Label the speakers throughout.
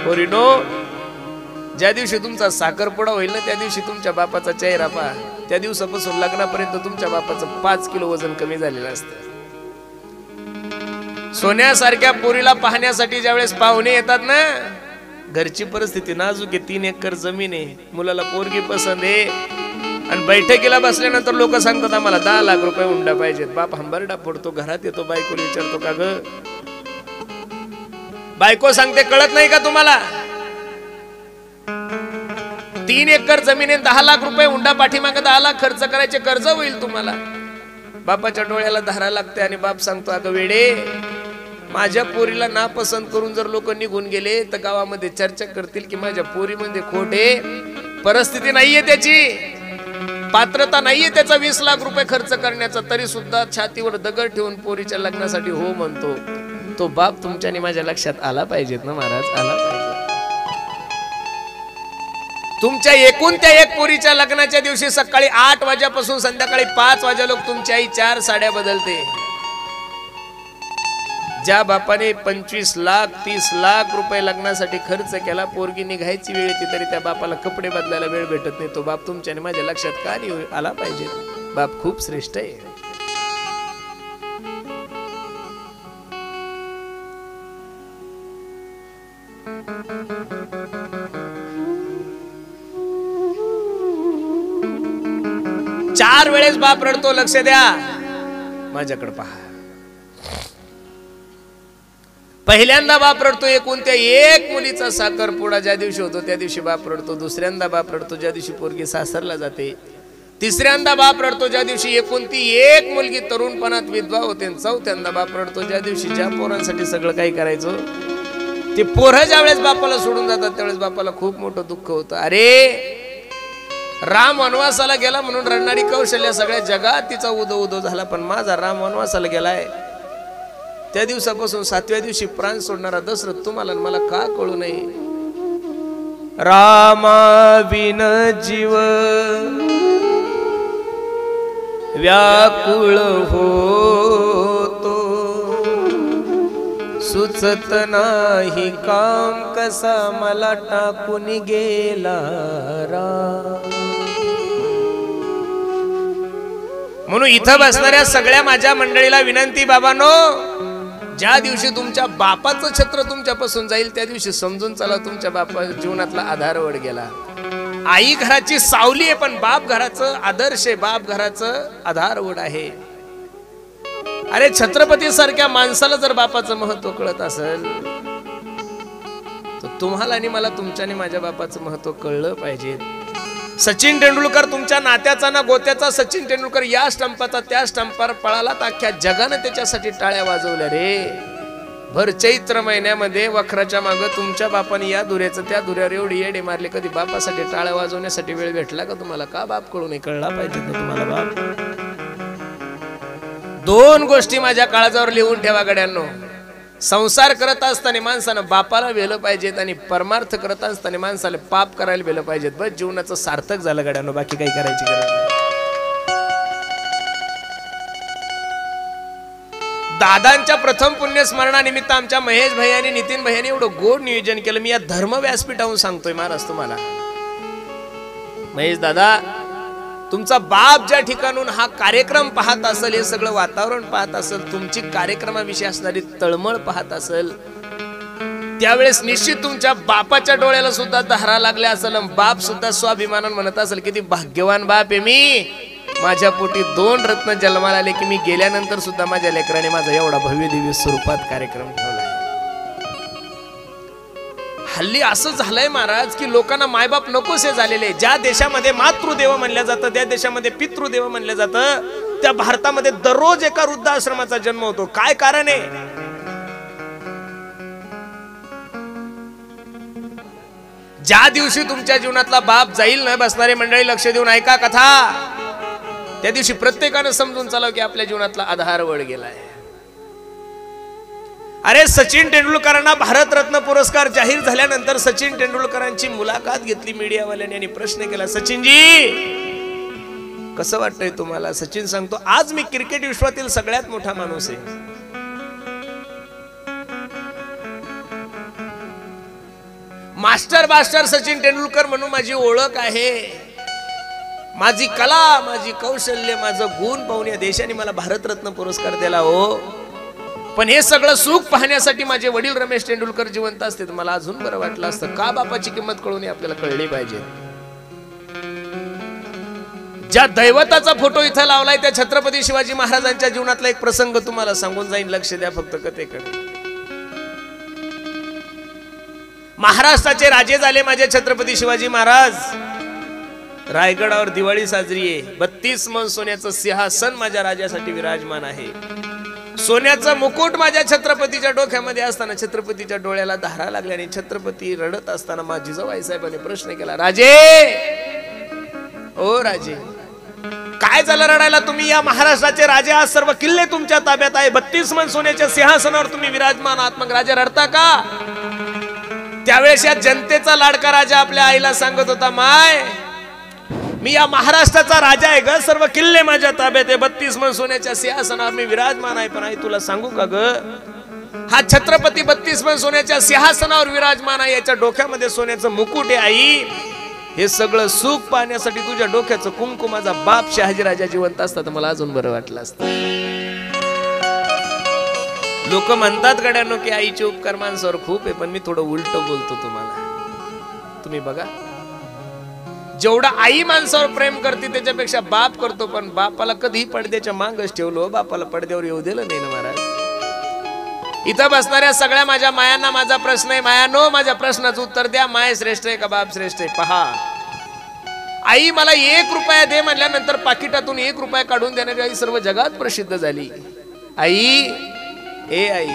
Speaker 1: पोरीनो, ज्या दिवशी तुमचा साखरपुडा होईल ना त्या दिवशी तुमच्या बापाचा चेहरा पहा. त्या दिवसापासून लग्नापर्यंत तुमच्या बापाचं 5 किलो वजन कमी झालेलं असतं. सोन्यासारख्या पोरीला पाहण्यासाठी ज्यावेळेस पाहुणे येतात ना, घरची परिस्थिती नाजूक आहे, 3 एकर जमीन आहे, मुलाला पोरगी पसंत आहे, आणि बैठकीला बसल्यानंतर लोक सांगतात आम्हाला 10 लाख रुपये हुंडा पाहिजेत. बाप हंबरडा फोडतो, घरात येतो, बायकोला विचारतो का ग? बायको सांगते कळत नाही का तुम्हाला? 3 एकर जमिनीत 10 लाख रुपये हुंडा, पाठीमागे 10 लाख खर्च करायचे, कर्ज होईल तुम्हाला. बापाच्या डोळ्याला धारा लागते आणि बाप सांगतो अगं वेडे, माझ्या पोरीला नापसंत करून जर लोक निघून गेले तर गावामध्ये चर्चा करतील की माझ्या पोरीमध्ये खोट आहे, परिस्थिती नाहीये त्याची, पात्रता नाहीये त्याचा 20 लाख रुपये खर्च करण्याचा, तरी सुद्धा छातीवर दगड ठेवून पोरीच्या लग्नासाठी हो म्हणतो. तो बाप तुमच्याने माझ्या लक्षात आला पाहिजेत ना महाराज, आला पाहिजे. तुमच्या एकूण त्या एक पोरीच्या लग्नाच्या दिवशी सकाळी 8 वाजेपासून संध्याकाळी 5 वाजे लोक तुमची आई 4 साड्या बदलते. ज्या बापाने 25 लाख 30 लाख रुपये लग्नासाठी खर्च केला, पोरगी निघायची वेळ येते तरी त्या बापाला कपडे बदलायला वेळ भेटत नाही. तो बाप तुमच्याने माझ्या लक्षात का नाही आला पाहिजे? बाप खूप श्रेष्ठ आहे. चार वेळेस बाप रडतो, लक्ष द्या, माझ्याकडे पहा. पहिल्यांदा बाप रडतो एकूण त्या एक मुलीचा साखरपुडा ज्या दिवशी होतो त्या दिवशी बाप रडतो. दुसऱ्यांदा बाप रडतो ज्या दिवशी पोरगी सासरला जाते. तिसऱ्यांदा बाप रडतो ज्या दिवशी एकूण ती एक मुलगी तरुणपणात विधवा होते. चौथ्यांदा बाप रडतो ज्या दिवशी ज्या पोरांसाठी सगळं काही करायचो ते पोरं ज्या वेळेस बापाला सोडून जातात त्यावेळेस बापाला खूप मोठं दुःख होतं. अरे राम वनवासाला गेला म्हणून रडणारी कौशल्य सगळ्या जगात तिचा उदो उदो झाला, पण माझा राम वनवासाला गेलाय त्या दिवसापासून 7व्या दिवशी प्राण सोडणारा दशरथ तुम्हाला मला का कळू नये? रामा विन जीव व्याकुळ होतो, सुचत नाही काम कसा मला टाकून गेला राम. म्हणून इथं बसणाऱ्या सगळ्या माझ्या मंडळीला विनंती, बाबांनो, ज्या दिवशी तुमच्या बापाचं छत्र तुमच्यापासून जाईल त्या दिवशी समजून चला तुमच्या बापा जीवनातला आधारवड गेला. आई घराची सावली आहे पण बाप घराचं आदर्श आहे, बाप घराचं आधारवड आहे. अरे छत्रपती सारख्या माणसाला जर बापाचं महत्व कळत असेल तर तुम्हाला आणि मला तुमच्याने माझ्या बापाचं महत्व कळलं पाहिजे. सचिन तेंडुलकर तुमच्या नात्याचा ना गोत्याचा सचिन तेंडुलकर या स्टंपाचा त्या स्टंपावर पळाला तर अख्ख्या जगानं त्याच्यासाठी टाळ्या वाजवल्या रे. भर चैत्र महिन्यामध्ये वखराच्या मागे तुमच्या बापाने या दुऱ्याचं त्या दुऱ्यावर एवढी येडे मारले. कधी बापासाठी टाळ्या वाजवण्यासाठी वेळ भेटला का तुम्हाला? का बाप कळू नाही? कळला पाहिजे ना तुम्हाला बाप. 2 गोष्टी माझ्या काळजावर लिहून ठेवा गड्यांनो. संसार करत असताना माणसानं बापाला वेलं पाहिजेत आणि परमार्थ करत असताना माणसाला पाप करायला वेलं पाहिजेत. बस जीवनाचं सार्थक झालं गड्यांनो, बाकी काही करायची गरज नाही. दादांच्या प्रथम पुण्यस्मरणानिमित्त आमच्या महेश भैयानी नितीन भैयानी एवढं गोड नियोजन केलं. मी या धर्म व्यासपीठावरून सांगतोय महाराज तुम्हाला. महेश दादा, तुमचा बाप ज्या ठिकाणून हा कार्यक्रम पाहत असेल, हे सगळं वातावरण पाहत असेल, तुमची कार्यक्रमाविषयी असणारी तळमळ पाहत असेल, त्यावेळेस निश्चित तुमच्या बापाच्या डोळ्याला सुद्धा धारा लागल्या असेल. बाप सुद्धा स्वाभिमानानं म्हणत असेल किती भाग्यवान बाप आहे मी, माझ्या पोटी 2 रत्न जन्माला आले की मी गेल्यानंतर सुद्धा माझ्या लेकराने माझा एवढा भव्य दिव्य स्वरूपात कार्यक्रम ठेवला. हल्ली असं झालंय महाराज की लोकांना मायबाप नकोसे झालेले. ज्या देशामध्ये मातृदेव म्हणलं जातं, त्या देशामध्ये पितृदेव म्हणलं जातं, त्या भारतामध्ये दररोज एका वृद्धाश्रमाचा जन्म होतो. काय कारण आहे? ज्या दिवशी तुमच्या जीवनातला बाप जाईल ना, बसणारे मंडळी लक्ष देऊन ऐका कथा, त्या दिवशी प्रत्येकानं समजून चालावं की आपल्या जीवनातला आधार वळ गेलाय. अरे सचिन तेंडुलकरांना भारतरत्न पुरस्कार जाहीर झाल्यानंतर सचिन तेंडुलकरांची मुलाखत घेतली मीडियावाल्यांनी आणि प्रश्न केला, सचिनजी कसं वाटतंय तुम्हाला? सचिन सांगतो, आज मी क्रिकेट विश्वातील सगळ्यात मोठा माणूस आहे. मास्टर सचिन तेंडुलकर म्हणून माझी ओळख आहे. माझी कला, माझी कौशल्य, माझं गुण पाहून या देशाने मला भारतरत्न पुरस्कार दिला हो. पण हे सगळं सुख पाहण्यासाठी माझे वडील रमेश तेंडुलकर जिवंत असते तर मला अजून बरं वाटलं असतं. का बापाची किंमत कळून आपल्याला कळली पाहिजे. ज्या दैवताचा फोटो इथं लावलाय त्या छत्रपती शिवाजी महाराजांच्या जीवनातला एक प्रसंग तुम्हाला सांगून जाईन. लक्ष द्या फक्त कथेकडे. महाराष्ट्राचे राजे झाले माझे छत्रपती शिवाजी महाराज. रायगडावर दिवाळी साजरी आहे. 32 मन सोन्याचं सिंहासन माझ्या राजासाठी विराजमान आहे. सोन्याचं मुकुट माझ्या छत्रपतीच्या डोक्यामध्ये असताना छत्रपतीच्या डोळ्याला धारा लागल्या आणि छत्रपती रडत असताना माझी जिजाबाई साहेबांनी प्रश्न केला, राजे ओ राजे काय झालं रडायला? तुम्ही या महाराष्ट्राचे राजे आहात, सर्व किल्ले तुमच्या ताब्यात आहे, 32 मन सोन्याच्या सिंहासनावर तुम्ही विराजमान आहात, मग राजे रडता का? त्यावेळेस या जनतेचा लाडका राजा आपल्या आईला सांगत होता, माय मी या महाराष्ट्राचा राजा आहे ग, सर्व किल्ले माझ्या ताब्यात आहे, 32 मन सोन्याच्या सिंहासनावर मी विराजमान आहे. पण आई तुला सांगू का ग, हा छत्रपती 32 मन सोन्याच्या सिंहासनावर विराजमान आहे, याच्या डोक्यामध्ये सोन्याचं मुकुट आहे. आई हे सगळं सुख पाहण्यासाठी तुझ्या डोक्याचं कुंकू माझा बाप शहाजी राजा जिवंत असता तर मला अजून बरं वाटलं असतं. लोक म्हणतात गड्यांनो की आईचे उपकार माणसावर खूप आहे, पण मी थोडं उलट बोलतो तुम्हाला. तुम्ही बघा, जेवढा आई माणसावर प्रेम करते त्याच्यापेक्षा बाप करतो, पण बापाला कधीही पडद्याच्या मागच ठेवलो, बापाला पडद्यावर येऊ दिलं नाही ना महाराज. इथं बसणाऱ्या सगळ्या माझ्या मायांना माझा प्रश्न आहे, मायानो माझ्या प्रश्नाचं उत्तर द्या, माय श्रेष्ठ आहे का बाप श्रेष्ठ आहे? पहा, आई मला 1 रुपया दे म्हटल्यानंतर पाकिटातून 1 रुपया काढून देणारी आई सर्व जगात प्रसिद्ध झाली. आई ए आई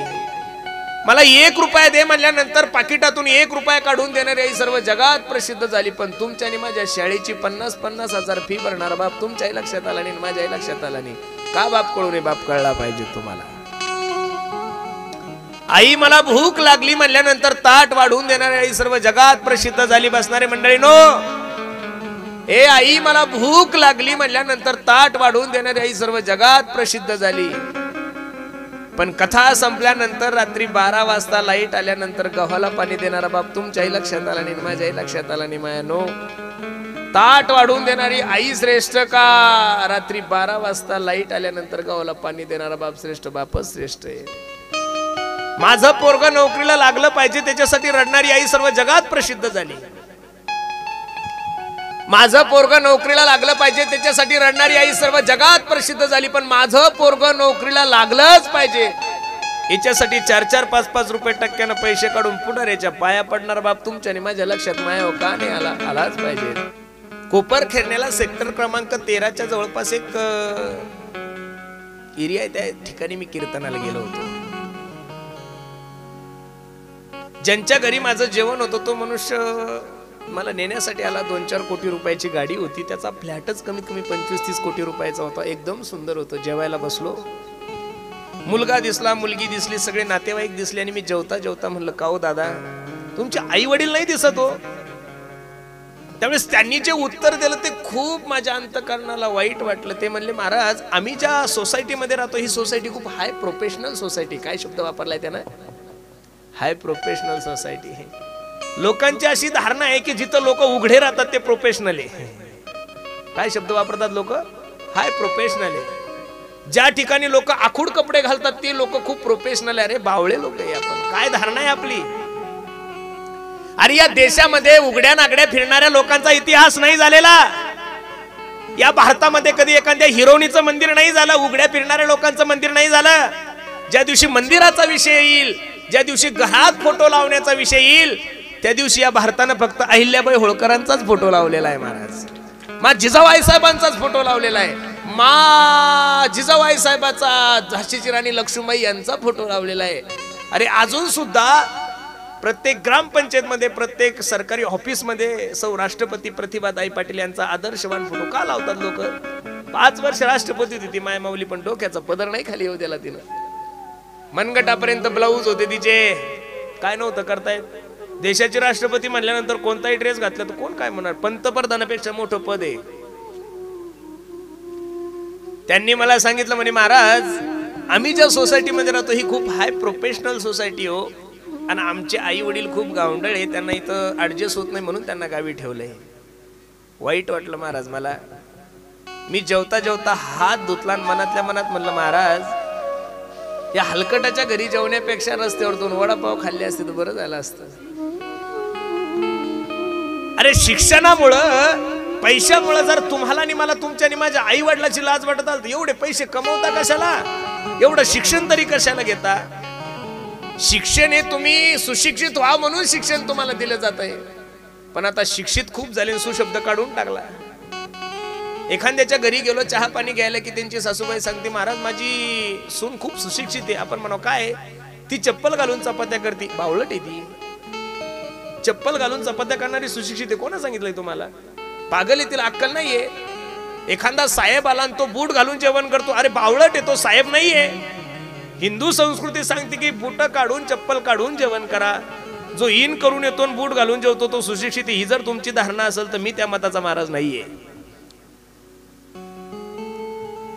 Speaker 1: मला 1 रुपया दे म्हणल्यानंतर पाकिटातून 1 रुपया काढून देणारी आई सर्व जगात प्रसिद्ध झाली. पण तुमच्या आणि माझ्या शाळेची 50-50 हजार फी भरणारा बाप तुमच्याही लक्षात आला नाही, माझ्याही लक्षात आला नाही. का बाप कळू नये? बाप कळला पाहिजे तुम्हाला. आई मला भूक लागली म्हणल्यानंतर ताट वाढवून देणारी आई सर्व जगात प्रसिद्ध झाली. बसणारे मंडळीनो, ए आई मला भूक लागली म्हणल्यानंतर ताट वाढवून देणारी आई सर्व जगात प्रसिद्ध झाली. पण कथा संपल्यानंतर रात्री 12 वाजता लाईट आल्यानंतर गव्हाला पाणी देणारा बाप तुमच्याही लक्षात आला नाही, माझ्याही लक्षात आला नाही. मायानो, ताट वाढवून देणारी आई श्रेष्ठ का रात्री 12 वाजता लाईट आल्यानंतर गव्हाला पाणी देणारा बाप श्रेष्ठ? बापच श्रेष्ठ आहे. माझं पोरगं नोकरीला लागलं पाहिजे त्याच्यासाठी रडणारी आई सर्व जगात प्रसिद्ध झाली. माझं पोरगं नोकरीला लागलं पाहिजे त्याच्यासाठी रडणारी आई सर्व जगात प्रसिद्ध झाली. पण माझं पोरगं नोकरीला लागलंच पाहिजे याच्यासाठी 4-4, 5-5 रुपये टक्क्यानं पैसे काढून पुढाऱ्याच्या पाया पडणार बाप तुमच्या आणि माझ्या लक्षात माया का नाही आला? आलाच पाहिजे. कोपरखेरणेला सेक्टर क्रमांक 13च्या जवळपास एक एरिया आहे, त्या ठिकाणी मी कीर्तनाला गेलो होतो. ज्यांच्या घरी माझं जेवण होतं तो मनुष्य मला नेण्यासाठी आला. 2-4 कोटी रुपयाची गाडी होती, त्याचा फ्लॅटच कमीत कमी 25-30 कोटी रुपयाचा होता. एकदम सुंदर होतं. जेवायला बसलो, मुलगा दिसला, मुलगी दिसली, सगळे नातेवाईक दिसले आणि मी जेवता जेवता म्हणलं, का हो दादा तुमचे आई वडील नाही दिसत हो? त्यावेळेस त्यांनी जे उत्तर दिलं ते खूप माझ्या अंतकरणाला वाईट वाटलं. ते म्हणले, महाराज आम्ही ज्या सोसायटीमध्ये राहतो ही सोसायटी खूप हाय प्रोफेशनल सोसायटी. काय शब्द वापरलाय त्यानं? हाय प्रोफेशनल सोसायटी आहे. लोकांची अशी धारणा आहे की जिथं लोक उघडे राहतात ते प्रोफेशनल आहे. काय शब्द वापरतात लोक? हाय प्रोफेशनल आहे. ज्या ठिकाणी लोक आखूड कपडे घालतात ते लोक खूप प्रोफेशनल आहे. अरे बावळे लोक आहे आपण. काय धारणा आहे आपली? अरे या देशामध्ये उघड्या नागड्या फिरणाऱ्या लोकांचा इतिहास नाही झालेला. या भारतामध्ये कधी एखाद्या हिरोनीचं मंदिर नाही झालं, उघड्या फिरणाऱ्या लोकांचं मंदिर नाही झालं. ज्या दिवशी मंदिराचा विषय येईल, ज्या दिवशी घरात फोटो लावण्याचा विषय येईल, त्या दिवशी या भारतानं फक्त अहिल्याबाई होळकरांचाच फोटो लावलेला आहे महाराज. मा जिजाबाई साहेबांचाच फोटो लावलेला आहे. मा जिजाबाई साहेबाचा, झाशीची राणी लक्ष्मीबाई यांचा फोटो लावलेला आहे. अरे अजून सुद्धा प्रत्येक ग्रामपंचायत मध्ये, प्रत्येक सरकारी ऑफिस मध्ये सौ राष्ट्रपती प्रतिभाताई पाटील यांचा आदर्शवान फोटो का लावतात लोक? 5 वर्ष राष्ट्रपती होती ती मायमाऊली, पण डोक्याचा पदर नाही खाली येऊ दिला तिनं. मनगटापर्यंत ब्लाऊज होते तिचे, काय नव्हतं करतायत. देशाचे राष्ट्रपती म्हणल्यानंतर कोणताही ड्रेस घातला तर कोण काय म्हणणार? पंतप्रधानापेक्षा मोठं पद आहे. त्यांनी मला सांगितलं, म्हणे महाराज आम्ही ज्या सोसायटीमध्ये राहतो ही खूप हाय प्रोफेशनल सोसायटी हो. आणि आमचे आई वडील खूप गावंडळ आहे, त्यांना इथं ऍडजस्ट होत नाही म्हणून त्यांना गावी ठेवलंय. वाईट वाटलं महाराज मला. मी जेवता जेवता हात धुतला, मनातल्या मनात म्हणलं महाराज या हलकटाच्या घरी जेवण्यापेक्षा रस्त्यावर 2 वडापाव खाल्ले असते तर बरं झालं असतं. अरे शिक्षणामुळं पैशामुळं जर तुम्हाला आणि मला तुमच्या आणि माझ्या आई वडिलाची लाज वाटत आली, एवढे पैसे कमवता कशाला, एवढं शिक्षण तरी कशाला घेता. शिक्षण हे तुम्ही सुशिक्षित व्हा म्हणून शिक्षण तुम्हाला दिलं जात आहे. पण आता शिक्षित खूप झाले, सुशब्द काढून टाकला. एखाद्याच्या घरी गेलो चहा पाणी घ्यायला की त्यांची सासूबाई सांगते महाराज माझी सून खूप सुशिक्षित आहे. आपण म्हणू काय, ती चप्पल घालून चपात्या करते. बावळट आहे ती. चप्पल घालून चपात्या करणारी सुशिक्षित आहे कोणा सांगितलंय तुम्हाला? पागल आहे, तिला अक्कल नाहीये. एखादा साहेब आला आणि तो बूट घालून जेवण करतो, अरे बावळट आहे, तो साहेब नाहीये. हिंदू संस्कृती सांगते की बूट काढून चप्पल काढून जेवण करा. जो इन करून येतो आणि बूट घालून जेवतो तो सुशिक्षित. ही जर तुमची धारणा असेल तर मी त्या मताचा महाराज नाहीये.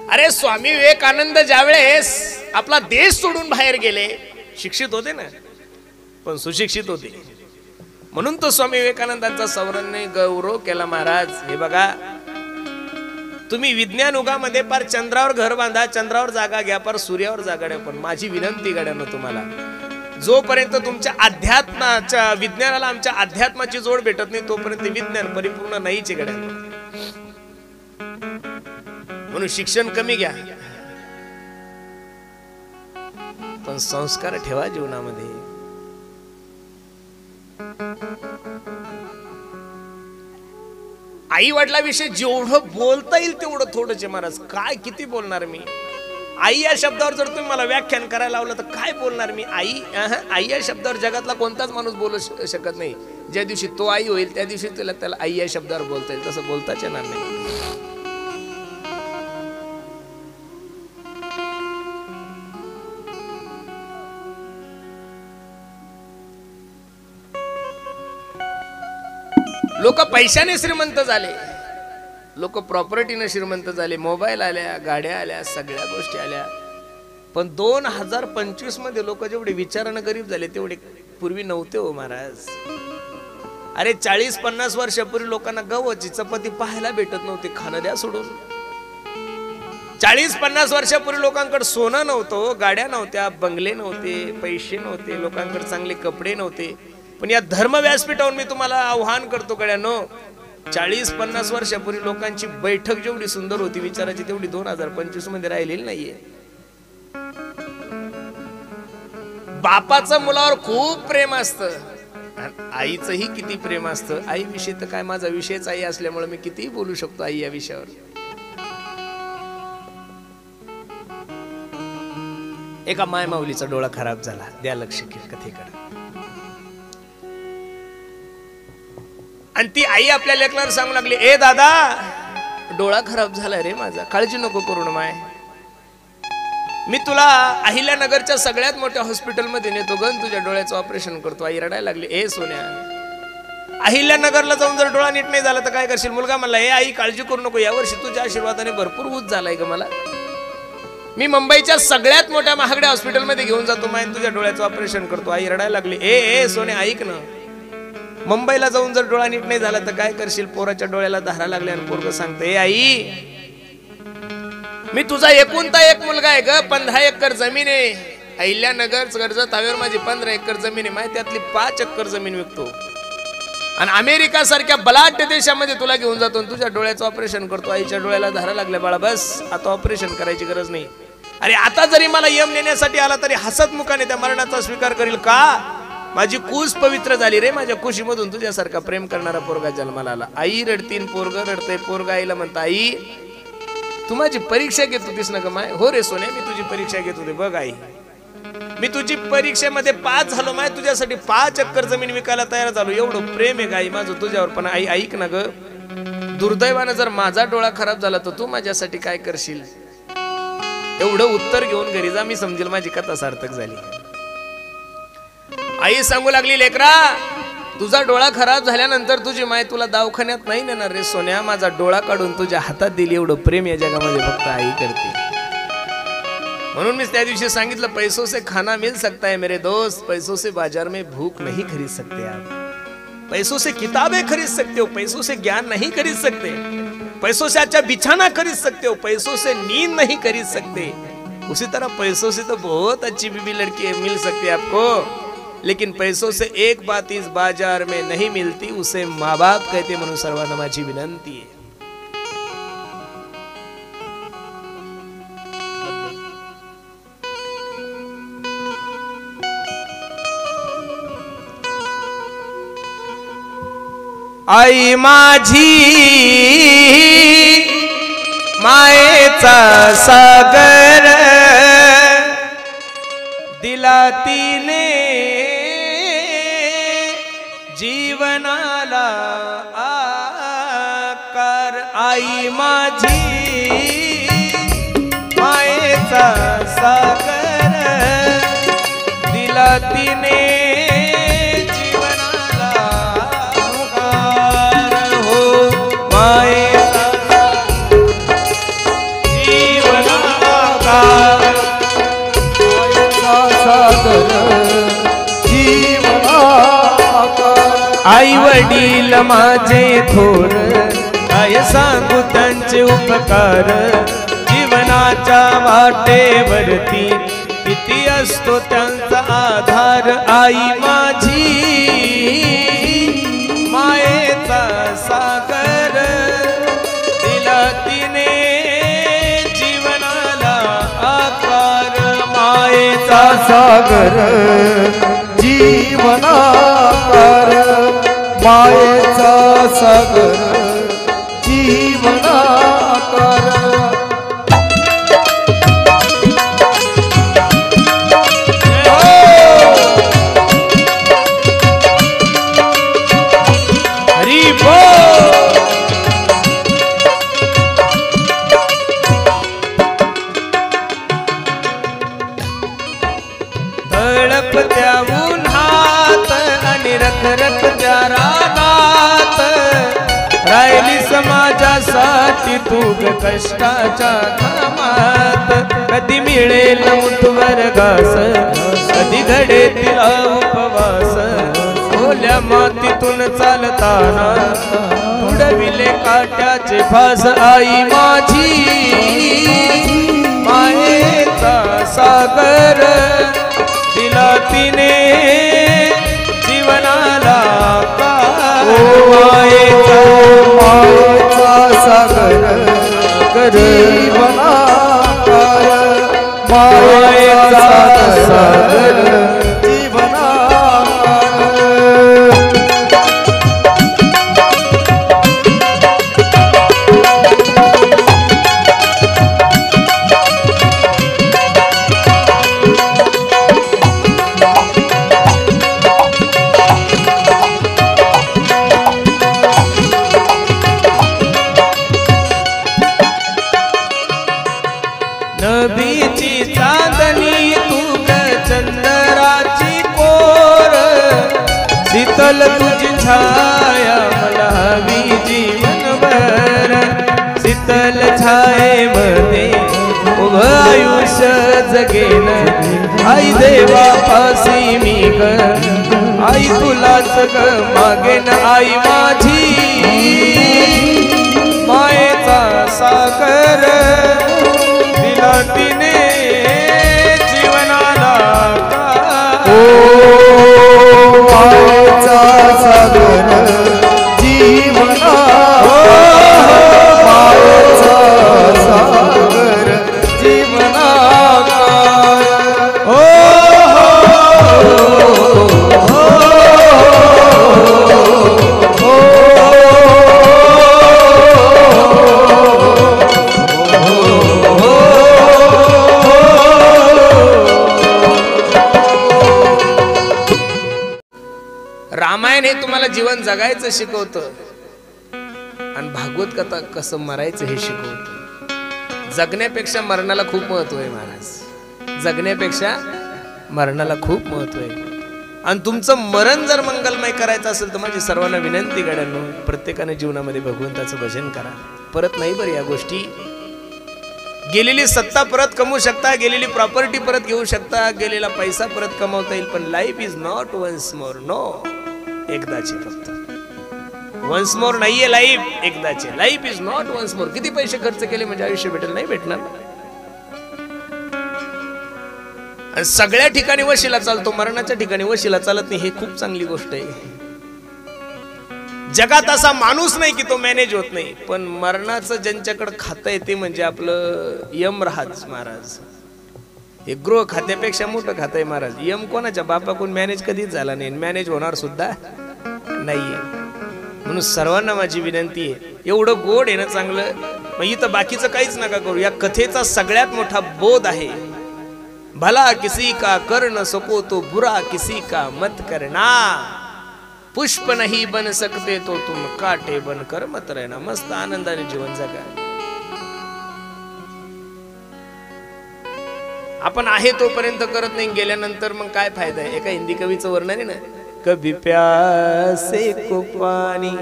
Speaker 1: अरे स्वामी विवेकानंद ज्यावेळेस आपला देश सोडून बाहेर गेले, शिक्षित होते ना पण सुशिक्षित होते, म्हणून तो स्वामी विवेकानंदांचा सौरवने गौरव केला. महाराज हे बघा, तुम्ही विज्ञान युगामध्ये पार चंद्रावर घर बांधा, चंद्रावर जागा घ्या, पार सूर्यावर जागा घ्या, पण माझी विनंती गाड्यानं तुम्हाला, जोपर्यंत तुमच्या अध्यात्माच्या विज्ञानाला आमच्या अध्यात्माची जोड भेटत नाही तोपर्यंत विज्ञान परिपूर्ण नाहीच आहे गाड्यानं. म्हणून शिक्षण कमी घ्या पण संस्कार ठेवा जीवनामध्ये. आई वडिलाविषयी जेवढं बोलता येईल तेवढं थोडंच महाराज. काय किती बोलणार मी? आई या शब्दावर जर तुम्ही मला व्याख्यान करायला लावलं तर काय बोलणार मी? आई या शब्दावर जगातला कोणताच माणूस बोलू शकत नाही. ज्या दिवशी तो आई होईल त्या दिवशी त्याला आई या शब्दावर बोलता येईल, तसं बोलताच येणार नाही. लोक पैशाने श्रीमंत झाले, लोक प्रॉपर्टीने श्रीमंत झाले, मोबाईल आल्या, गाड्या आल्या, सगळ्या गोष्टी आल्या, पण 2025 मध्ये लोक जेवढे विचारानं गरीब झाले तेवढे पूर्वी नव्हते हो महाराज. अरे 40-50 वर्षापूर्वी लोकांना गव्हाची चपाती पाहायला भेटत नव्हती, खाणं द्या सोडून. 40-50 वर्षापूर्वी लोकांकडे सोनं नव्हतं, गाड्या नव्हत्या, बंगले नव्हते, पैसे नव्हते, लोकांकडे चांगले कपडे नव्हते. पण या धर्म व्यासपीठावर मी तुम्हाला आव्हान करतो कळ्यानो, 40-50 वर्षापूर्वी लोकांची बैठक जेवढी सुंदर होती विचाराची तेवढी 2025 मध्ये राहिलेली नाहीये. बापाचं मुलावर खूप प्रेम असतं, आईचंही किती प्रेम असतं. आई विषयी तर काय, माझा विषयच आई असल्यामुळे मी कितीही बोलू शकतो आई या विषयावर. एका मायमाऊलीचा डोळा खराब झाला, द्या लक्ष कथेकडे. आणि ती आई आपल्या लेकराला सांगू लागली, ए दादा डोळा खराब झालाय रे माझा, काळजी नको करू ना माय, मी तुला अहिल्यानगरच्या सगळ्यात मोठ्या हॉस्पिटलमध्ये नेतो गण, तुझ्या डोळ्याचं ऑपरेशन करतो. आई रडायला लागली, ए सोन्या अहिल्यानगरला जाऊन जर डोळा नीट नाही झाला तर काय करशील? मुलगा म्हणला, ए आई काळजी करू नको, यावर्षी तुझ्या आशीर्वादाने भरपूर ऊस झालाय ग मला, मी मुंबईच्या सगळ्यात मोठ्या महागड्या हॉस्पिटलमध्ये घेऊन जातो माय, तुझ्या डोळ्याचं ऑपरेशन करतो. आई रडायला लागली, ए सोन्या ऐक ना, मुंबईला जाऊन जर डोळा नीट नाही झाला तर काय करशील? पोराच्या डोळ्याला धारा लागल्या आणि पोरग सांगते, ए आई मी तुझा एकुलता एक मुलगा आहे ग, 15 एकर जमीन आहे, अहिल्यानगर कर्जत हवेवर माझी 15 एकर जमीन आहे, माहिती त्यातली 5 एकर जमीन विकतो आणि अमेरिका सारख्या बलाढ्य देशामध्ये तुला घेऊन जातो, तुझ्या डोळ्याचं ऑपरेशन करतो. आईच्या डोळ्याला धारा लागल्या, बाळा बस आता ऑपरेशन करायची गरज नाही. अरे आता जरी मला यम नेण्यासाठी आला तरी हसत मुखाने त्या मरणाचा स्वीकार करील का? माझी कुश पवित्र झाली रे, माझ्या कुशीमधून तुझ्यासारखा प्रेम करणारा पोरगा जन्माला आला. आई रडतीन, पोरग रडतय, पोरगा आईला म्हणता, आई तू माझी परीक्षा घेत होतीस ना ग माय? हो रे सोन्या मी तुझी परीक्षा घेत होते, बघ आई मी तुझी परीक्षेमध्ये 5 झालो माय, तुझ्यासाठी 5 एकर जमीन विकायला तयार झालो, एवढं प्रेम आहे गाई माझं तुझ्यावर. पण आई ऐक ना ग, दुर्दैवानं जर माझा डोळा खराब झाला तर तू माझ्यासाठी काय करशील? एवढं उत्तर घेऊन घरी जा, मी समजेल माझी कथा सार्थक झाली. आई सांगू लागली, लेकरा तुझा डोळा खराब झाल्यानंतर तुझी माय तुला दवाखान्यात नाही नेणार रे सोन्या, माझा डोळा काढून तुझ्या हातात दिली, एवढं प्रेम या जगामध्ये फक्त आई करते. म्हणून मी त्या दिवशी सांगितलं, पैसों से खाना मिल सकता है मेरे दोस्त, पैसों से बाजार में भूख नहीं खरीद सकते आप। पैसों से किताबें खरीद सकते हो, पैसों से ज्ञान नहीं खरीद सकते। पैसों से अच्छा बिछाना खरीद सकते हो, पैसों से नींद नहीं खरीद सकते। उसी तरह पैसों से तो बहुत अच्छी बीबी लड़की मिल सकती है आपको, लेकिन पैसों से एक बात इस बाजार में नहीं मिलती, उसे माँ बाप कहते। म्हणून सर्वांना माझी विनंती आहे, आई माझी मायेचा सागर दिला तिने जीवनाला आकार। आई माझी मायेचा सागर दिला तिने आई वडील माझे थोर, काय सांगू त्यांचे उपकार। जीवनाच्या वाटेवरती किती असतो त्यांचा आधार। आई माझी मायेचा सागर दिला तिने जीवनाला आकार। मायेचा
Speaker 2: सागर जीवनाकार, मायेचा सागर जीवनाकार।
Speaker 1: हरी बोल। तळपत्या उन्हात आणि रखरखत्या रानात राहिली समाजासाठी तू कष्टाच्या घामात। कधी मिळेल मुठभर घास, कधी घडे तिला उपवास। ओल्या मातीतून चालताना तुडविले काट्याचे फास। आई माझी मायेचा सागर दिला तिने जीवनाला आकार।
Speaker 2: मायेचा सागर जीवनाकार, मायेचा सागर जीवनाकार।
Speaker 1: नबीची चांदणी तू चंद्राची कोर, शीतल तुझी छाया मला हवी जीवनभर। शीतल छायेमध्ये उभं आयुष्य जगेन, आई देवापासी मी ग, आई तुलाच ग मागेन। आई माझी मायेचा सागर दिला तिने जीवनाला आकार।
Speaker 2: मायेचा सागर जीवनाकार, मायेचा सागर जीवनाकार।
Speaker 1: रामायण हे तुम्हाला जीवन जगायचं शिकवतं आणि भागवत कथा कसं मरायचं हे शिकवतं। जगण्यापेक्षा मरणाला खूप महत्व आहे महाराज, जगण्यापेक्षा मरणाला खूप महत्व आहे। आणि तुमचं मरण जर मंगलमय करायचं असेल तर माझी सर्वांना विनंती गड्यांनो, प्रत्येकाने जीवनामध्ये भगवंताचं भजन करा। परत नाही बरं या गोष्टी, गेलेली सत्ता परत कमवू शकता, गेलेली प्रॉपर्टी परत घेऊ शकता, गेलेला पैसा परत कमवता येईल, पण life is not once more. No, एकदाची फक्त. वन्स मोर नाहीये लाईफ, एकदाची. Life is not once more. किती पैसे खर्च केले म्हणजे आयुष्य भेटेल? नाही भेटणार. आणि सगळ्या ठिकाणी वशिला चालतो, मरणाच्या ठिकाणी वशिला चालत नाही. हे खूप चांगली गोष्ट आहे. जगात असा माणूस नाही की तो मॅनेज होत नाही, पण मरणाचं ज्यांच्याकडे खातं आहे ते म्हणजे आपलं यमराज महाराज. हे गृह खात्यापेक्षा मोठं खातं आहे महाराज. यम कोणाच्या बापाकडून मॅनेज कधीच झाला नाही, मॅनेज होणार सुद्धा नाहीये. म्हणून सर्वांना माझी विनंती आहे, एवढं गोड आहे ना चांगलं, मग इथं बाकीचं काहीच नका करू. या कथेचा सगळ्यात मोठा बोध आहे, भला किसी का कर न सको तो बुरा किसी का मत करना. पुष्प नहीं बन सकते तो तुम काटे बनकर मत रहना. मस्त आनंदाने जीवन जगा. आपण आहे तोपर्यंत करत नाही, गेल्यानंतर मग काय फायदा आहे? एका हिंदी कवीचं वर्णन आहे ना, कभी प्यासे को पानी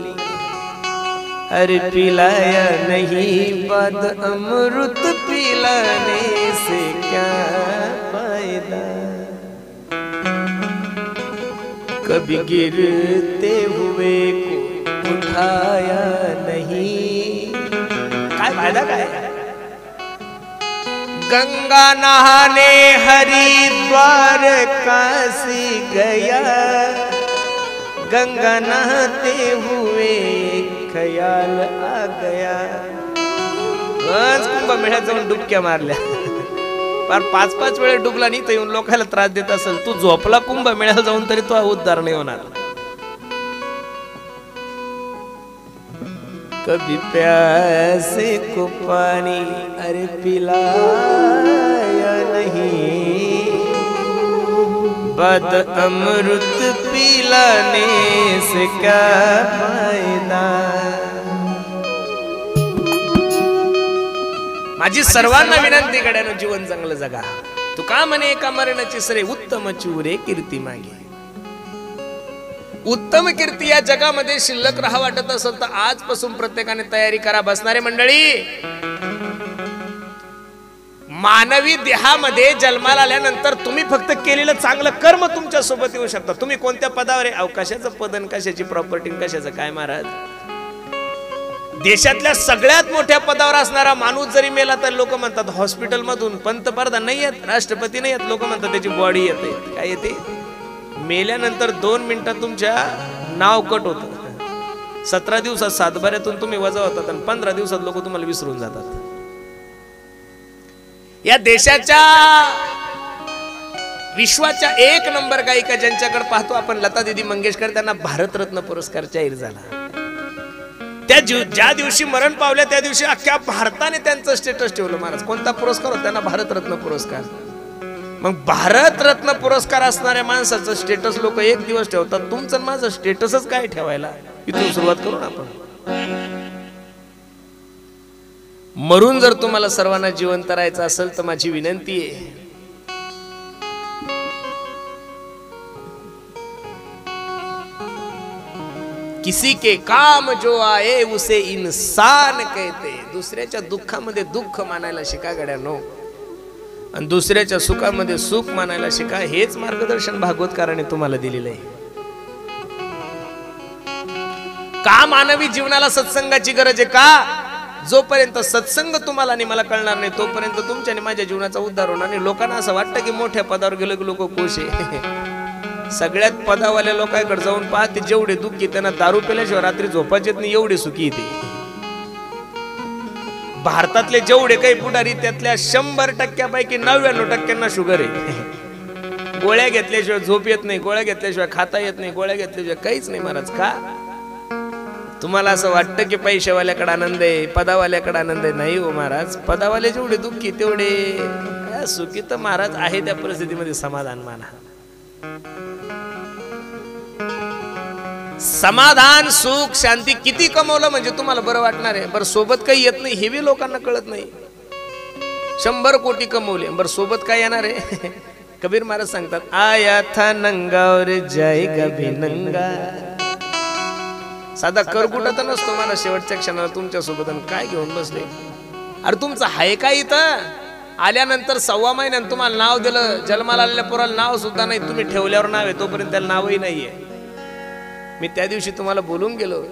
Speaker 1: अरे पिलाया नहीं, बाद अमृत पिलाने से क्या फायदा. कभी गिरते हुए को उठाया नहीं, काय फायदा काय? गंगा नहाने हरिद्वार काशी गया, गंगा नहाते हुए ख्याल आ गया. बस कुंभमेळ्यात जाऊन डुबक्या मारल्या, पार 5-5 वेळा डुबला नाही तर येऊन लोकांना त्रास देत असेल. तू झोपला कुंभमेळ्याला जाऊन तरी तो उद्धार नाही होणार. कभी प्यासे को पानी अरे पिलाया नहीं, बाद अमृत पिलाने से क्या फायदा. माझी सर्वांना विनंती, गड्यानं जीवन चांगलं जगा. तू का म्हणे एका मरणाची सरे उत्तम चुरे कीर्ती मागे. उत्तम कीर्ती या जगामध्ये शिल्लक राहा वाटत असेल तर आजपासून प्रत्येकाने तयारी करा. बसणारे मंडळी, मानवी देहामध्ये जन्माला आल्यानंतर तुम्ही फक्त केलेलं चांगलं कर्म तुमच्या सोबत येऊ शकता. तुम्ही कोणत्या पदावर आहे? अवकाशाचं पद, कशाची प्रॉपर्टी, कशाचं काय महाराज. देशातल्या सगळ्यात मोठ्या पदावर असणारा माणूस जरी मेला तर लोक म्हणतात हॉस्पिटल मधून पंतप्रधान नाही येत, राष्ट्रपती नाही येत, लोक म्हणतात त्याची बॉडी येते. काय येते? मेल्यानंतर 2 मिनिटात तुमच्या नाव कट होतं. 17 दिवसात सातबाऱ्यातून तुम्ही वजा होतात आणि 15 दिवसात लोक तुम्हाला विसरून जातात. या देशाच्या विश्वाच्या 1 नंबर गायिका ज्यांच्याकडे पाहतो आपण, लता दीदी मंगेशकर, त्यांना भारतरत्न पुरस्कार जाहीर झाला. त्या ज्या दिवशी मरण पावल्या त्या दिवशी अख्ख्या भारताने त्यांचं स्टेटस ठेवलं. महाराज कोणता पुरस्कार होता? त्यांना भारतरत्न पुरस्कार. मग भारतरत्न पुरस्कार असणाऱ्या माणसाचं स्टेटस लोक 1 दिवस ठेवतात. तुमचं माझं स्टेटसच काय ठेवायला? इथून सुरुवात करू ना आपण. मरून जर तुम्हाला सर्वांना जिवंत राहायचं असेल तर माझी विनंती आहे, किसी के काम जो आए उसे इंसान कहते. दुसऱ्याच्या दुःखामध्ये दुःख मानायला शिका गड्यानो, आणि दुसऱ्याच्या सुखामध्ये सुख मानायला शिका. हेच मार्गदर्शन भागवतकाराने तुम्हाला दिलेलं आहे. का मानवी जीवनाला सत्संगाची गरज आहे? का? जोपर्यंत सत्संग तुम्हाला आणि मला कळणार नाही तोपर्यंत तुमच्या आणि माझ्या जीवनाचा उद्धार होणार नाही. लोकांना असं वाटतं की मोठ्या पदावर गेलो की लोक खुश आहे. सगळ्यात पदावाल्या लोकांकडे जाऊन पाहते, जेवढे दुःखी त्यांना दारू पिल्याशिवाय रात्री झोपाच येत नाही, एवढे सुखी येते. भारतातले जेवढे काही पुढारी त्यातल्या 100% 99% शुगर आहे. गोळ्या घेतल्याशिवाय झोप येत नाही, गोळ्या घेतल्याशिवाय खाता येत नाही, गोळ्या घेतल्याशिवाय काहीच नाही. महाराज का? तुम्हाला असं वाटतं की पैशावाल्याकडे आनंद आहे, पदावाल्याकडे आनंद आहे? नाही हो महाराज. पदावाले जेवढे दुःखी तेवढे सुखी. तर महाराज आहे त्या परिस्थितीमध्ये समाधान माना. समाधान, सुख, शांती किती कमवलं म्हणजे तुम्हाला बरं वाटणार आहे? बरं सोबत काही येत नाही हे बी लोकांना कळत नाही. 100 कोटी कमवले, बरं सोबत काय येणार आहे? कबीर महाराज सांगतात, आया था नंगा और जाएगा भी नंगा. साधा करकुटा तर नसतो मला शेवटच्या क्षणाला तुमच्या सोबत. काय घेऊन बसले? अरे तुमचं आहे का इथं? आल्यानंतर 6 महिन्यानं तुम्हाला नाव दिलं, जन्माला आलेल्या पोराला नाव सुद्धा नाही, तुम्ही ठेवल्यावर नाव आहे तोपर्यंत त्याला नावही नाहीये. मी त्या दिवशी तुम्हाला बोलून गेलो,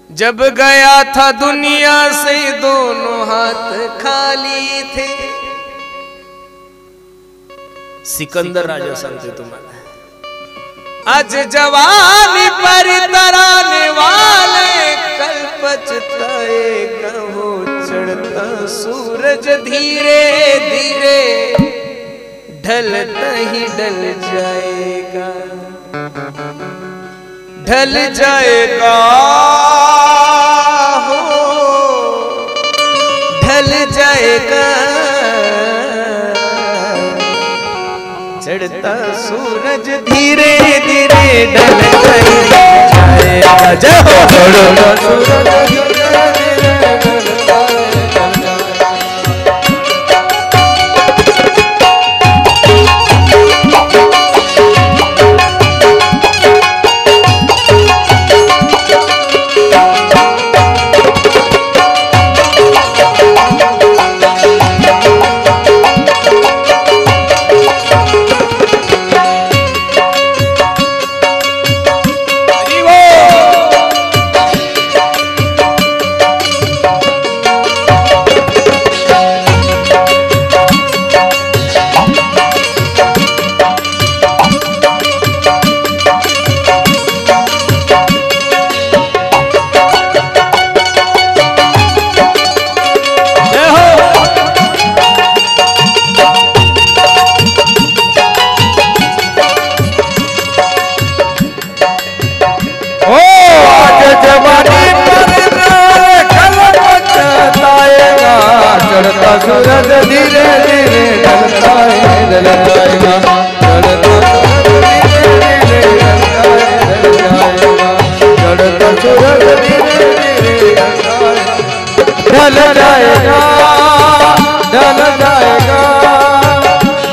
Speaker 1: जब गया था दुनिया से दोनों हाथ खाली थे. सिकंदर राजा सांगते तुम्हाला, आज जवानी पर तराने वाले कल पछताएगा हो चढ़ता सूरज धीरे धीरे ढलता ही ढल जाएगा, ढल जाएगा हो ढल जाएगा, चढ़ता सूरज धीरे धीरे ढल जाएगा. जय हो सूरज धीरे धीरे ढलता सूरज धीरे धीरे ढलता है ढल जाएगा, चढ़ता सूरज धीरे धीरे ढल जाएगा, ढल जाएगा,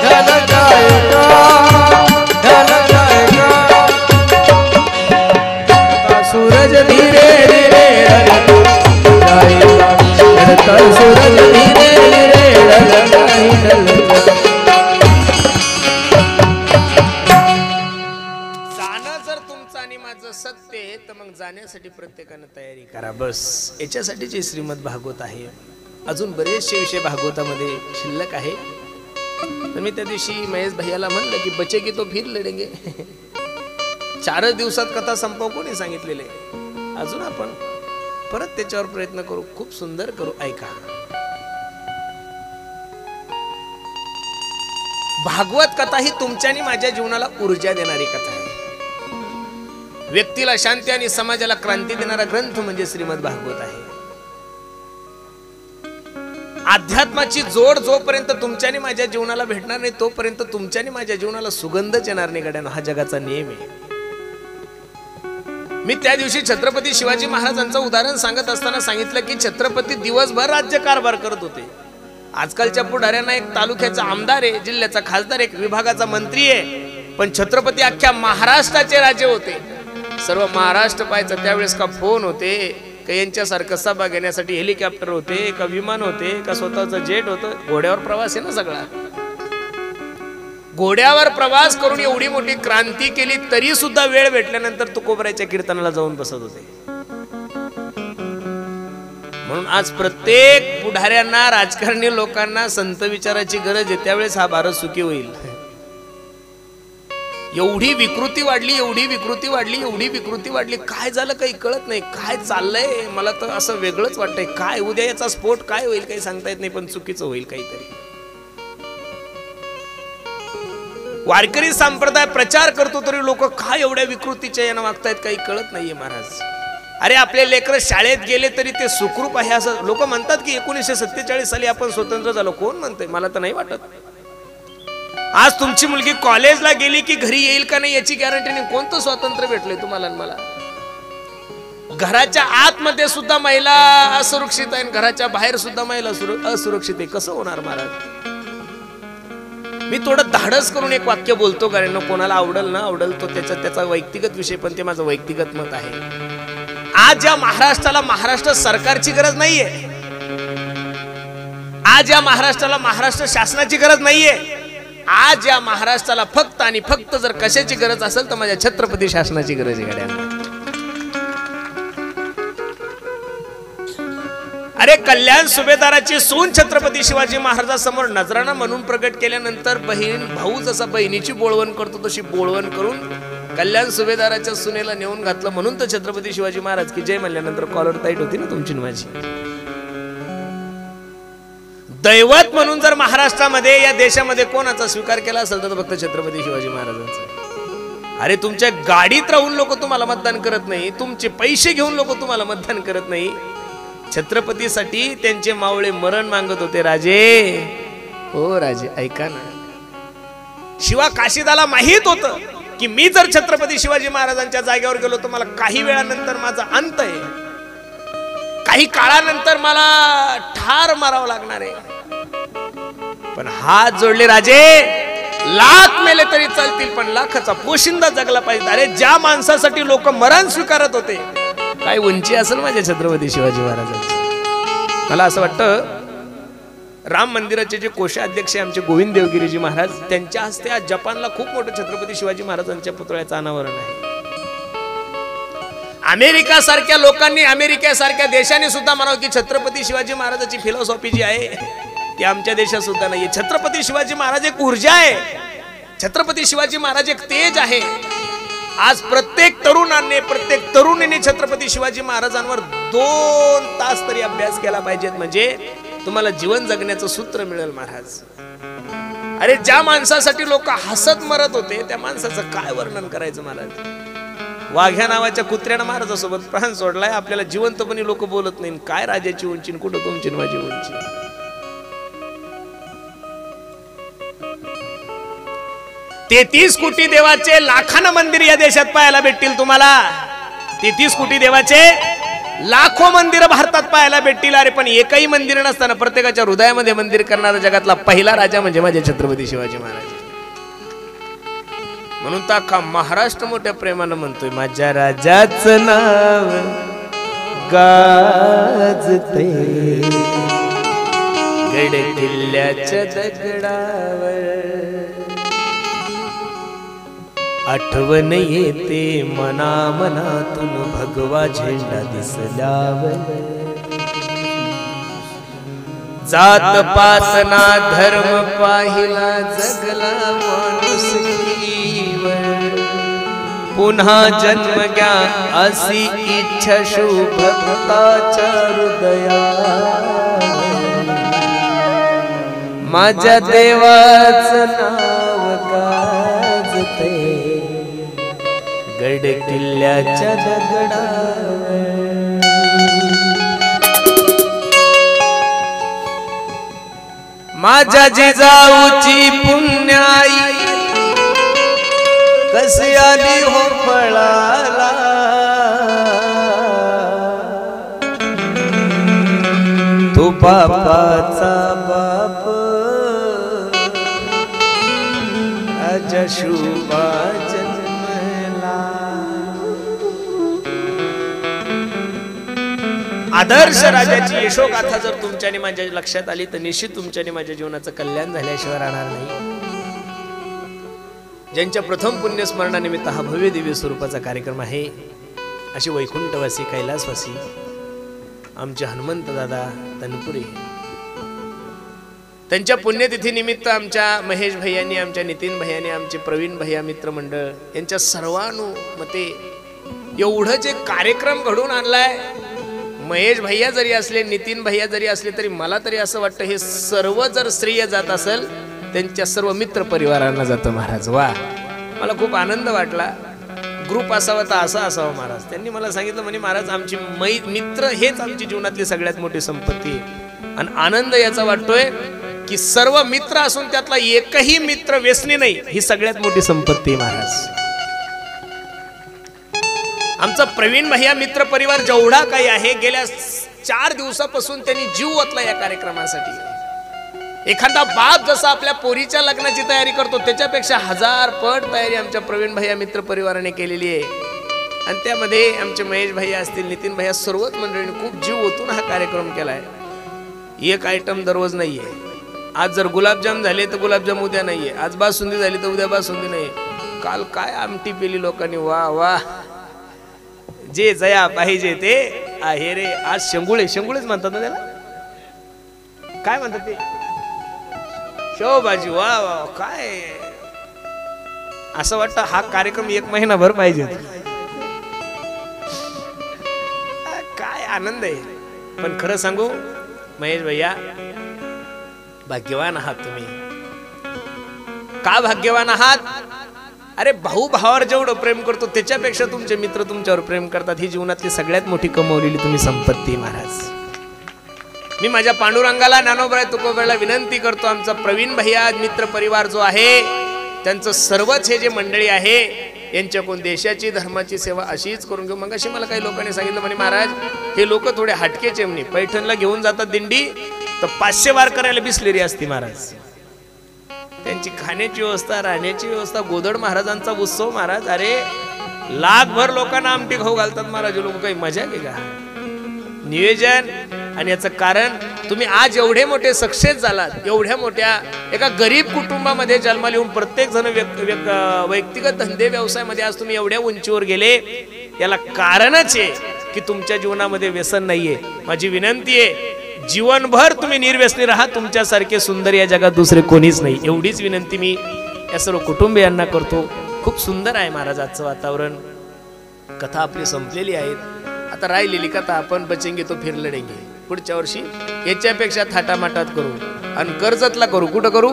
Speaker 1: ढल जाएगा, ढल जाएगा, सूरज धीरे धीरे ढल जाएगा, चढ़ता सूरज धीरे सत्य आहे तर मग जाण्यासाठी प्रत्येकाने तयारी करा. बस याच्यासाठी जे श्रीमद भागवत आहे, अजून बरेचसे विषय भागवतामध्ये शिल्लक आहे. तर मी त्या दिवशी महेश भैयाला म्हणलं की बचेगी तो फिर लढेंगे. 4 दिवसात कथा संपव कोणी सांगितलेले. अजून आपण परत त्याच्यावर प्रयत्न करू, खूप सुंदर करू. ऐका, भागवत कथा ही तुमच्या आणि माझ्या जीवनाला ऊर्जा देणारी कथा आहे. व्यक्तीला शांती आणि समाजाला क्रांती देणारा ग्रंथ म्हणजे श्रीमद भागवत आहे. अध्यात्माची जोड जोपर्यंत तुमच्या आणि माझ्या जीवनाला भेटणार नाही तोपर्यंत तुमच्या आणि माझ्या जीवनाला सुगंधच येणार नाही गड्यानो. हा जगाचा नियम आहे. मी त्या दिवशी छत्रपती शिवाजी महाराजांचं उदाहरण सांगत असताना सांगितलं की छत्रपती दिवसभर राज्यकारभार करत होते. आजकालच्या पुढाऱ्यांना एक तालुक्याचा आमदार आहे, जिल्ह्याचा खासदार, एक विभागाचा मंत्री आहे, पण छत्रपती अख्ख्या महाराष्ट्राचे राजे होते. सर्व महाराष्ट्र पाहायचं. त्यावेळेस का फोन होते, का यांच्यासारखं सभा घेण्यासाठी हेलिकॉप्टर होते, का विमान होते, का स्वतःचं जेट होतं. घोड्यावर प्रवास आहे ना सगळा. घोड्यावर प्रवास करून एवढी मोठी क्रांती केली तरी सुद्धा वेळ भेटल्यानंतर तुकोबराच्या कीर्तनाला जाऊन बसत होते. म्हणून आज प्रत्येक पुढाऱ्यांना, राजकारणी लोकांना संत विचाराची गरज आहे. त्यावेळेस हा भारत सुखी होईल. एवढी विकृती वाढली, एवढी विकृती वाढली, एवढी विकृती वाढली. काय झालं काही कळत नाही. काय चाललंय मला तर असं वेगळंच वाटतंय. काय उद्या याचा स्फोट काय होईल काही सांगता येत नाही, पण चुकीचं होईल काहीतरी. वारकरी संप्रदाय प्रचार करतो तरी लोक काय एवढ्या विकृतीच्या यानं वागतायत काही कळत नाहीये महाराज. अरे आपले लेकर शाळेत गेले तरी ते सुखरूप आहे असं लोक म्हणतात की 1947 साली आपण स्वतंत्र झालो. कोण म्हणतंय? मला तर नाही वाटत. आज तुमची मुलगी कॉलेजला गेली की घरी येईल का नाही याची गॅरंटी नाही. कोणतं स्वातंत्र्य भेटलंय तुम्हाला आणि मला? घराच्या आतमध्ये सुद्धा महिला असुरक्षित आहे, घराच्या बाहेर सुद्धा महिला असुरक्षित आहे. कसं होणार महाराज? मी थोडं धाडस करून एक वाक्य बोलतो, कारण कोणाला आवडल ना आवडल तो त्याचा व्यक्तिगत विषय, पण ते माझं व्यक्तिगत मत आहे. आज या महाराष्ट्राला महाराष्ट्र सरकारची गरज नाहीये. आज या महाराष्ट्राला महाराष्ट्र शासनाची गरज नाहीये. आज या महाराष्ट्राला फक्त आणि फक्त जर कशाची गरज असेल तर माझ्या छत्रपती शासनाची गरज आहे गड्या. अरे कल्याण सुभेदाराची सून छत्रपती शिवाजी महाराजांसमोर नजराणा म्हणून प्रकट केल्यानंतर बहीण भाऊ जसा बहिणीची बोळवण करतो तशी बोळवण करून कल्याण सुभेदाराच्या सुनेला नेऊन घातलं. म्हणून तर छत्रपती शिवाजी महाराज की जय म्हणल्यानंतर कॉलर टाईट होती ना तुमची माझी. दैवत म्हणून जर महाराष्ट्रामध्ये या देशामध्ये कोणाचा स्वीकार केला असेल तर फक्त छत्रपती शिवाजी महाराजांचा. अरे तुमच्या गाडीत राहून लोक तुम्हाला मतदान करत नाही, तुमचे पैसे घेऊन लोक तुम्हाला मतदान करत नाही. छत्रपतीसाठी त्यांचे मावळे मरण मागत होते. राजे हो राजे ऐका ना. शिवा काशीदाला माहित होतं की मी जर छत्रपती शिवाजी महाराजांच्या जागेवर गेलो तर मला काही वेळानंतर माझा अंत आहे, काही काळानंतर मला ठार मारावं लागणार आहे. पण हात जोडले राजे, लाख मेले तरी चालतील पण लाखाचा पोशिंदा जगला पाहिजे. अरे ज्या माणसासाठी लोक मरण स्वीकारत होते, काय उंची असेल माझ्या छत्रपती शिवाजी महाराजांची. मला असं वाटतं राम मंदिराचे जे कोषाध्यक्ष आमचे गोविंद देवगिरीजी महाराज, त्यांच्या हस्ते आज जपानला खूप मोठं छत्रपती शिवाजी महाराजांच्या पुतळ्याचं अनावरण आहे. अमेरिका सारख्या लोकांनी, अमेरिकेसारख्या देशाने सुद्धा म्हणावं की छत्रपती शिवाजी महाराजांची फिलॉसॉफी जी आहे ती आमच्या देशात सुद्धा नाहीये. छत्रपती शिवाजी महाराज एक ऊर्जा आहे, छत्रपती शिवाजी महाराज एक तेज आहे. आज प्रत्येक तरुणाने, प्रत्येक तरुणीने छत्रपती शिवाजी महाराजांवर 2 तास तरी अभ्यास केला पाहिजे, म्हणजे तुम्हाला जीवन जगण्याचं सूत्र मिळेल महाराज. अरे ज्या माणसासाठी लोक हसत मरत होते त्या माणसाचं काय वर्णन करायचं महाराज. वाघ्या नावाच्या कुत्र्यानं महाराजासोबत प्राण सोडलाय. आपल्याला जिवंतपणी लोक बोलत नाही. काय राजाची उंची, कुठं तुमची माझी उंची. 33 कोटी देवाचे लाखानं मंदिर या देशात पाहायला भेटतील तुम्हाला. 33 कोटी देवाचे लाखो मंदिर भारतात पाहायला भेटतील. अरे पण एकही मंदिर नसताना प्रत्येकाच्या हृदयामध्ये मंदिर करणारा जगातला पहिला राजा म्हणजे माझे छत्रपती शिवाजी महाराज. म्हणून तर अख्खा महाराष्ट्र मोठ्या प्रेमानं म्हणतोय माझ्या राजाचं नाव गाजते गड किल्ल्याच्या दगडावर. आठवण येते मना मनातून भगवा झेंडा दिसल्यावर. जात पातना धर्म पाहिला जगला माणुसकीवर. पुन्हा जन्म घ्या अशी इच्छा शुभ भक्ताच्या हृदयात. माझ्या देवाचं नाव गाजते गड किल्ल्याच्या दगडावर. माझ्या जिजाऊची पुण्याई कशी आली हो फळाला. तू बापाचा बाप राजा शुभा जन्मला. आदर्श राजाची यशोगाथा जर तुमच्याने माझ्या लक्षात आली तर निश्चित तुमच्याने माझ्या जीवनाचं कल्याण झाल्याशिवाय राहणार नाही. ज्यांच्या प्रथम पुण्यस्मरणानिमित्त हा भव्य दिव्य स्वरूपाचा कार्यक्रम आहे अशी वैकुंठवासी कैलासवासी आमचे हनुमंत दादा तनपुरे, त्यांच्या पुण्यतिथी निमित्त आमच्या महेश भैयांनी, आमच्या नितीन भैयांनी, आमचे प्रवीण भैया मित्रमंडळ यांच्या सर्वानुमते एवढं जे कार्यक्रम घडून आणलाय. महेश भैया जरी असले, नितीन भैया जरी असले तरी मला तरी असं वाटतं हे सर्व जर श्रेय जात असेल त्यांच्या सर्व मित्र परिवारांना जातं महाराज. वा, मला खूप आनंद वाटला. ग्रुप असावा तर असा असावा महाराज. त्यांनी मला सांगितलं म्हणे महाराज आमची मित्र हेच आमची जीवनातली सगळ्यात मोठी संपत्ती आहे. आणि आनंद याचा वाटतोय की सर्व मित्र असून त्यातला एकही मित्र व्यसनी नाही, ही सगळ्यात मोठी संपत्ती महाराज. आमचा प्रवीण भैया मित्र परिवार जेवढा काही आहे, गेल्या 4 दिवसापासून त्यांनी जीव ओतला या कार्यक्रमासाठी. एखादा बाप जसा आपल्या पोरीच्या लग्नाची तयारी करतो त्याच्यापेक्षा 1000 पट तयारी आमच्या प्रवीण भैया मित्र परिवाराने केलेली आहे. आणि त्यामध्ये आमचे महेश भैया असतील, नितीन भैया, सर्वच मंडळींनी खूप जीव ओतून हा कार्यक्रम केलाय. एक आयटम दररोज नाहीये. आज जर गुलाबजाम झाले तर गुलाबजाम उद्या नाहीये, आज बासुंदी झाली तर उद्या बासुंदी नाहीये. काल काय आमटी पेली लोकांनी, वा वा, जे जया पाहिजे ते आहे रे. आज शेंगुळेच म्हणतात ना त्याला, काय म्हणतात ते, शेवभाजी. वा वा, काय असं वाटतं हा कार्यक्रम 1 महिनाभर पाहिजे. काय आनंद आहे. पण खरं सांगू महेश भैया, भाग्यवान आहात तुम्ही. का भाग्यवान आहात? अरे भाऊ भावावर जेवढं प्रेम करतो त्याच्यापेक्षा तुमचे मित्र तुमच्यावर प्रेम करतात. ही जीवनातली सगळ्यात मोठी कमवलेली तुम्ही संपत्ती महाराज. मी माझ्या पांडुरंगाला, ज्ञानोबराय तुकोबाला विनंती करतो, आमचा प्रवीण भैया मित्र परिवार जो आहे त्यांचं सर्वच हे जे मंडळी आहे यांच्याकडून देशाची धर्माची सेवा अशीच करून घेऊ. मग अशी मला काही लोकांनी सांगितलं म्हणे महाराज हे लोक थोडे हटकेचे म्हणे, पैठणला घेऊन जातात दिंडी तर 500 वार करायला बिसलेली असती महाराज. त्यांची खाण्याची व्यवस्था, राहण्याची व्यवस्था, गोदड महाराजांचा उत्सव महाराज. अरे लाखभर लोकांना आमटी खाऊ घालतात महाराज लोक, काही मजा आहे का? नियोजन. आणि याचं कारण तुम्ही आज एवढे मोठे सक्सेस झालात, एवढ्या मोठ्या एका गरीब कुटुंबामध्ये जन्माला येऊन प्रत्येक जण व्यक्तिगत धंदे व्यवसायामध्ये आज तुम्ही एवढ्या उंचीवर गेले. याला कारणच आहे की तुमच्या जीवनामध्ये व्यसन नाहीये. माझी विनंती आहे जीवनभर तुम्ही निर्व्यसनी राहा. तुमच्यासारखे सुंदर या जगात दुसरे कोणीच नाही. एवढीच विनंती मी या सर्व कुटुंबियांना करतो. खूप सुंदर आहे महाराज आजचं वातावरण. कथा आपली संपलेली आहेत. आता राहिलेली कथा आपण बचेंगे तो फिर लढेंगे. पुढच्या वर्षी याच्यापेक्षा थाटामाटात करू आणि कर्जतला करू. कुठं करू?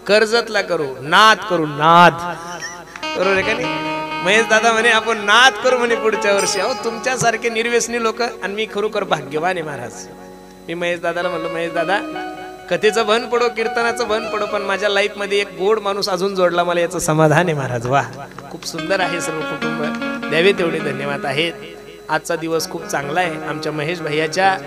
Speaker 1: कर्जतला करू. नाद करू, नाद. बरोबर आहे का नाही? महेश दादा म्हणे आपण नाद करू म्हणे पुढच्या वर्षी. अहो तुमच्यासारखे निर्व्यसनी लोक. आणि मी खरोखर भाग्यवान आहे महाराज. मी महेश दादाला म्हणलो, महेश दादा कथेचं भन पडो, कीर्तनाचं भन पडो, पण माझ्या लाईफ मध्ये एक गोड माणूस अजून जोडला, मला याचं समाधान आहे महाराज. वा, खूप सुंदर आहे सर्व कुटुंब. द्यावे तेवढे धन्यवाद आहेत. आजचा दिवस खूप चांगला आहे. आमच्या महेश भैयाच्या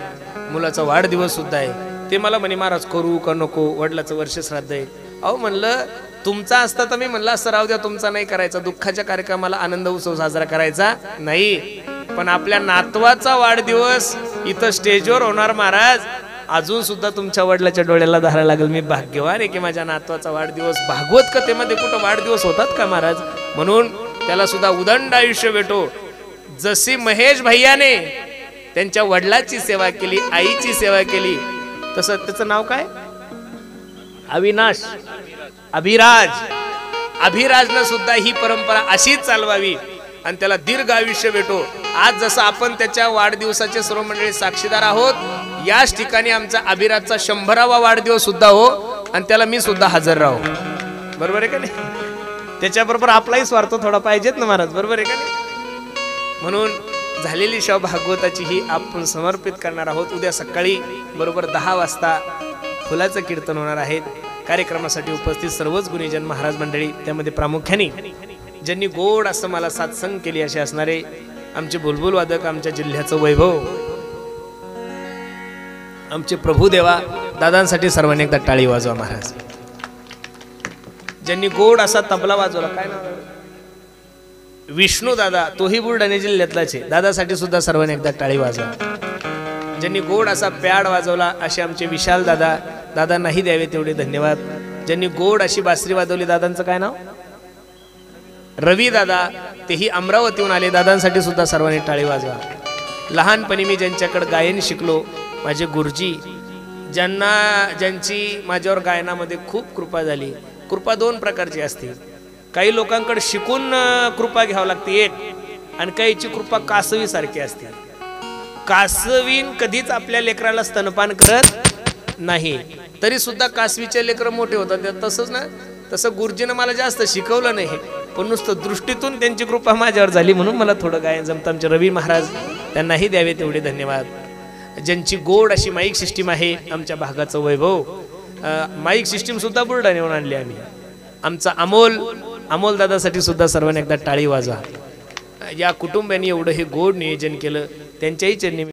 Speaker 1: मुलाचा वाढदिवस सुद्धा आहे. ते मला म्हणे महाराज करू का नको, वडिलाचं वर्ष श्राद्ध आहे. अहो म्हणलं तुमचा असता तर मी म्हणलं असं राहू द्या, तुमचा नाही करायचा. दुःखाच्या कार्यक्रमाला आनंद उत्सव साजरा करायचा नाही. पण आपल्या नातवाचा वाढदिवस इथं स्टेजवर होणार महाराज. अजून सुद्धा तुमच्या वडिलाच्या डोळ्याला धारा लागेल. मी भाग्यवान आहे की माझ्या नातवाचा वाढदिवस भागवत कथेमध्ये कुठं वाढदिवस होतात का महाराज. म्हणून त्याला सुद्धा उदंड आयुष्य भेटो. जशी महेश भैयाने त्यांच्या वडिलाची सेवा केली, आईची सेवा केली, तसं त्याचं नाव काय, अविनाश, अभिराजनं सुद्धा ही परंपरा अशीच चालवावी आणि त्याला दीर्घ आयुष्य भेटो. आज जसं आपण त्याच्या वाढदिवसाचे सर्व मंडळी साक्षीदार आहोत, याच ठिकाणी आमचा अभिराजचा 100वा वाढदिवस सुद्धा हो आणि त्याला मी सुद्धा हजर राहू. बरोबर आहे का नाही? त्याच्याबरोबर आपलाही स्वार्थ थोडा पाहिजेत ना महाराज. बरोबर आहे का नाही? म्हणून झालेली शाव भागवताची ही आपण समर्पित करणार आहोत. उद्या सकाळी बरोबर 10 वाजता फुलाचं कीर्तन होणार आहे. कार्यक्रमासाठी उपस्थित सर्वच गुणीजन महाराज मंडळी, त्यामध्ये प्रामुख्याने ज्यांनी गोड असं मला सात्संग केली असे असणारे आमचे बुलबुल वादक, आमच्या जिल्ह्याचं वैभव, आमचे प्रभुदेवा दादांसाठी सर्वांनी एकदा टाळी वाजवा महाराज. ज्यांनी गोड असा तबला वाजवला, काय नाव, विष्णू दादा, तोही बुलढाणा जिल्ह्यातलाच आहे. दादासाठी सुद्धा सर्वांनी एकदा टाळी वाजवा. ज्यांनी गोड असा प्याड वाजवला असे आमचे विशाल दादा, दादांनाही द्यावे तेवढे धन्यवाद. ज्यांनी गोड अशी बासरी वाजवली, दादांचं काय नाव, रवी दादा, तेही अमरावतीहून आले. दादांसाठी सुद्धा सर्वांनी टाळी वाजवा. लहानपणी मी ज्यांच्याकडे गायन शिकलो, माझे गुरुजी, ज्यांची माझ्यावर गायनामध्ये खूप कृपा झाली. कृपा 2 प्रकारची असते. काही लोकांकडे शिकून कृपा घ्यावी लागते एक, आणि काहीची कृपा कासवी सारखी असते. कासवीन कधीच आपल्या लेकराला स्तनपान करत नाही, तरी सुद्धा कासवीचे लेकर मोठे होतात. तसंच ना, तसं गुरुजीनं मला जास्त शिकवलं नाही, पण नुसतं दृष्टीतून त्यांची कृपा माझ्यावर झाली, म्हणून मला थोडं गायन जमतं. आमचे रवी महाराज, त्यांनाही द्यावे तेवढे धन्यवाद. ज्यांची गोड अशी माईक सिस्टीम आहे, आमच्या भागाचं वैभव, माईक सिस्टीम सुद्धा बुलढाण्याहून आणली आम्ही. आमचा अमोल दादासाठी सुद्धा सर्वांनी एकदा टाळी वाजवा. या कुटुंबाने एवढं हे गोड नियोजन केलं, त्यांच्याही चरणी